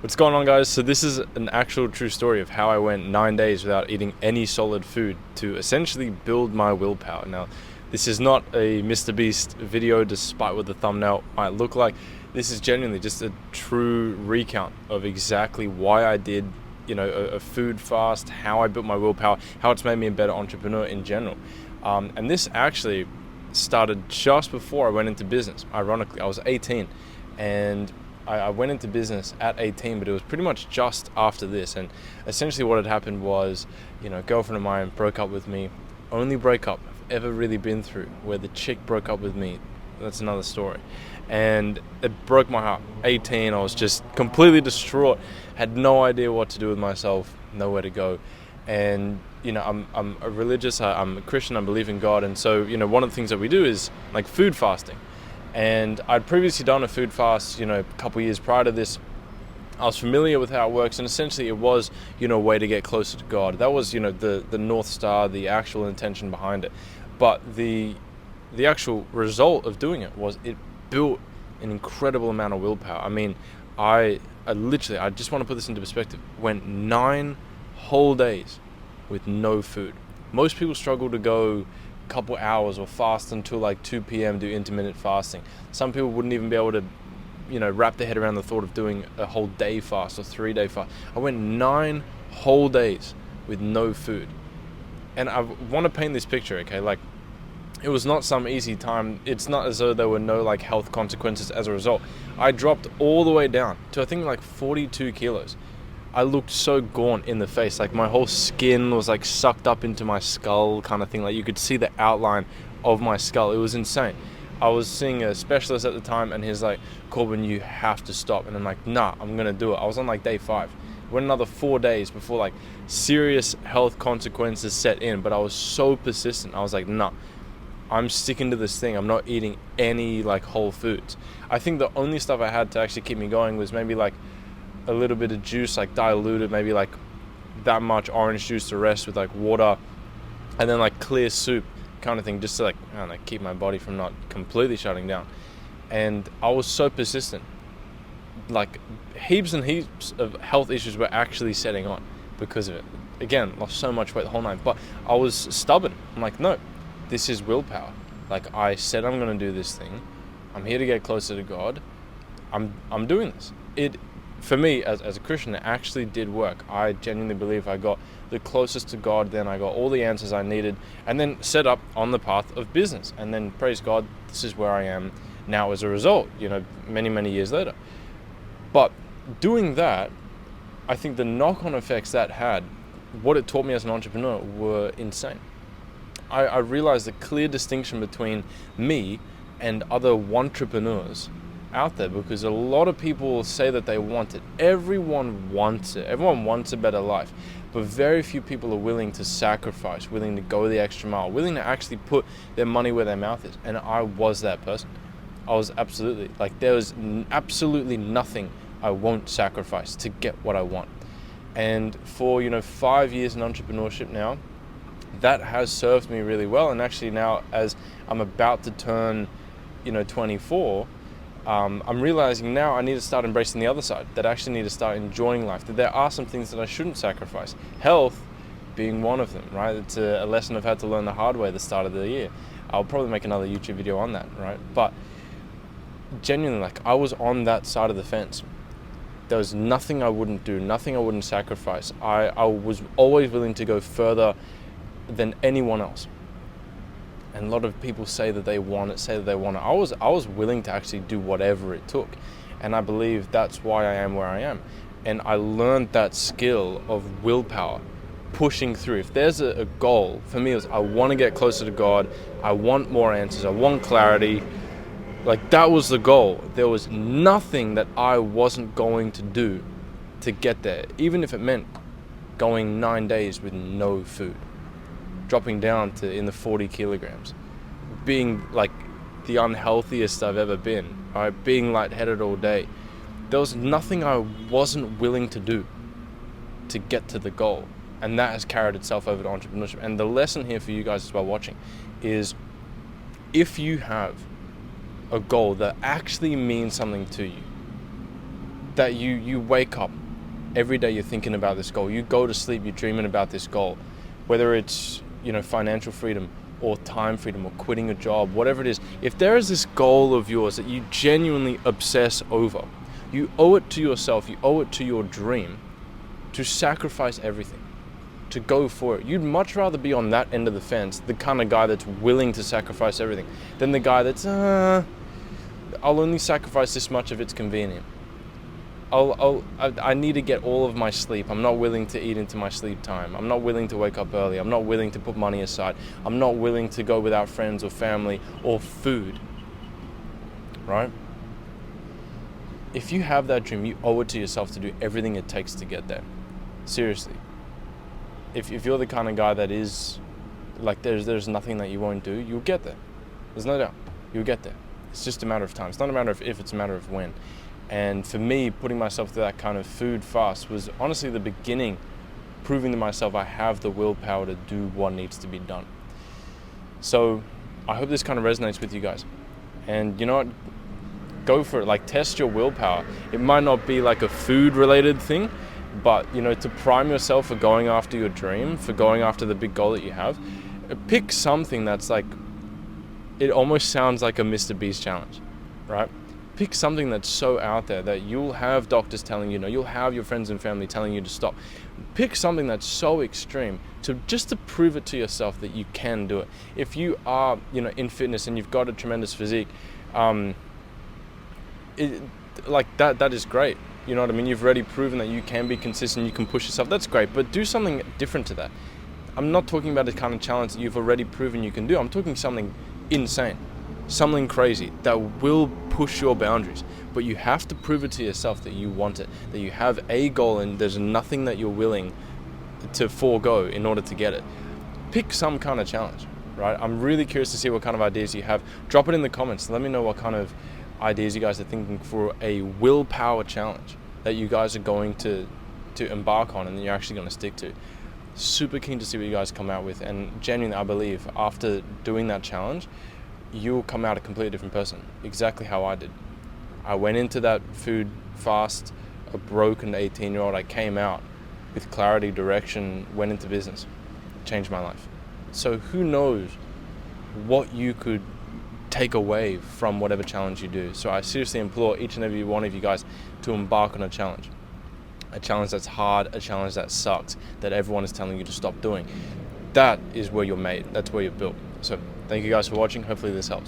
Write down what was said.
What's going on, guys? So this is an actual true story of how I went 9 days without eating any solid food to essentially build my willpower. Now, this is not a Mr. Beast video despite what the thumbnail might look like. This is genuinely just a true recount of exactly why I did, a food fast, how I built my willpower, how it's made me a better entrepreneur in general. And this actually started just before I went into business. Ironically, I was 18 and I went into business at 18, but it was pretty much just after this. And essentially what had happened was, girlfriend of mine broke up with me. Only breakup I've ever really been through, where the chick broke up with me. That's another story. And it broke my heart. 18, I was just completely distraught. Had no idea what to do with myself, nowhere to go. And, I'm a religious, I'm a Christian, I believe in God. And so, one of the things that we do is like food fasting. And I'd previously done a food fast, a couple years prior to this. I was familiar with how it works, and essentially it was, a way to get closer to God. That was, the North Star, the actual intention behind it. But the actual result of doing it was it built an incredible amount of willpower. I mean, I just want to put this into perspective, went 9 whole days with no food. Most people struggle to go couple hours or fast until like 2 p.m. do intermittent fasting. Some people wouldn't even be able to wrap their head around the thought of doing a whole day fast or 3-day fast. I went 9 whole days with no food, and I want to paint this picture, okay? Like, it was not some easy time. It's not as though there were no like health consequences as a result. I dropped all the way down to I think like 42 kilos. I looked so gaunt in the face, like my whole skin was like sucked up into my skull kind of thing. Like you could see the outline of my skull. It was insane. I was seeing a specialist at the time and he's like, "Corbin, you have to stop." And I'm like, "Nah, I'm gonna do it." I was on like day 5. It went another 4 days before like serious health consequences set in, but I was so persistent. I was like, "Nah, I'm sticking to this thing. I'm not eating any like whole foods." I think the only stuff I had to actually keep me going was maybe like a little bit of juice, like diluted, maybe like that much orange juice to rest with like water, and then like clear soup kind of thing, just to like, I don't know, keep my body from not completely shutting down. And I was so persistent, like heaps and heaps of health issues were actually setting on because of it. Again, lost so much weight the whole night, but I was stubborn. I'm like, no, this is willpower. Like, I said I'm gonna do this thing. I'm here to get closer to God. I'm doing this. For me, as a Christian, it actually did work. I genuinely believe I got the closest to God, then I got all the answers I needed, and then set up on the path of business. And then, praise God, this is where I am now as a result, many, many years later. But doing that, I think the knock-on effects that had, what it taught me as an entrepreneur, were insane. I realized the clear distinction between me and other entrepreneurs out there, because a lot of people say that they want it. Everyone wants it. Everyone wants a better life, but very few people are willing to sacrifice, willing to go the extra mile, willing to actually put their money where their mouth is. And I was that person. I was absolutely, like, there was absolutely nothing I won't sacrifice to get what I want. And for 5 years in entrepreneurship now, that has served me really well. And actually now, as I'm about to turn 24, I'm realizing now I need to start embracing the other side, that I actually need to start enjoying life, that there are some things that I shouldn't sacrifice. Health being one of them, right? It's a lesson I've had to learn the hard way at the start of the year. I'll probably make another YouTube video on that, right? But genuinely, like, I was on that side of the fence. There was nothing I wouldn't do, nothing I wouldn't sacrifice. I was always willing to go further than anyone else. And a lot of people say that they want it. I was willing to actually do whatever it took. And I believe that's why I am where I am. And I learned that skill of willpower, pushing through. If there's a goal, for me, it was I want to get closer to God. I want more answers. I want clarity. Like, that was the goal. There was nothing that I wasn't going to do to get there, even if it meant going 9 days with no food, dropping down to in the 40 kilograms, being like the unhealthiest I've ever been, right? Being lightheaded all day. There was nothing I wasn't willing to do to get to the goal. And that has carried itself over to entrepreneurship. And the lesson here for you guys as well watching is, if you have a goal that actually means something to you, that you wake up every day, you're thinking about this goal. You go to sleep, you're dreaming about this goal, whether it's, financial freedom or time freedom or quitting a job, whatever it is. If there is this goal of yours that you genuinely obsess over, you owe it to yourself, you owe it to your dream to sacrifice everything, to go for it. You'd much rather be on that end of the fence, the kind of guy that's willing to sacrifice everything, than the guy that's, I'll only sacrifice this much if it's convenient. I need to get all of my sleep. I'm not willing to eat into my sleep time. I'm not willing to wake up early. I'm not willing to put money aside. I'm not willing to go without friends or family or food, right? If you have that dream, you owe it to yourself to do everything it takes to get there. Seriously. If you're the kind of guy that is like, there's nothing that you won't do, you'll get there. There's no doubt. You'll get there. It's just a matter of time. It's not a matter of if, it's a matter of when. And for me, putting myself through that kind of food fast was honestly the beginning, proving to myself I have the willpower to do what needs to be done. So I hope this kind of resonates with you guys. And you know what? Go for it. Like, test your willpower. It might not be like a food related thing, but to prime yourself for going after your dream, for going after the big goal that you have, pick something that's like, it almost sounds like a Mr. Beast challenge, right? Pick something that's so out there that you'll have doctors telling you no, you'll have your friends and family telling you to stop. Pick something that's so extreme to prove it to yourself that you can do it. If you are, in fitness and you've got a tremendous physique, that is great. You know what I mean? You've already proven that you can be consistent, you can push yourself. That's great, but do something different to that. I'm not talking about a kind of challenge that you've already proven you can do. I'm talking something insane, something crazy that will push your boundaries. But you have to prove it to yourself that you want it, that you have a goal and there's nothing that you're willing to forego in order to get it. Pick some kind of challenge, right? I'm really curious to see what kind of ideas you have. Drop it in the comments. Let me know what kind of ideas you guys are thinking for a willpower challenge that you guys are going to embark on and that you're actually going to stick to. Super keen to see what you guys come out with, and genuinely I believe after doing that challenge you'll come out a completely different person, exactly how I did. I went into that food fast a broken 18-year-old. I came out with clarity, direction, went into business, changed my life. So who knows what you could take away from whatever challenge you do. So I seriously implore each and every one of you guys to embark on a challenge that's hard, a challenge that sucks, that everyone is telling you to stop doing. That is where you're made. That's where you're built. So thank you guys for watching. Hopefully this helps.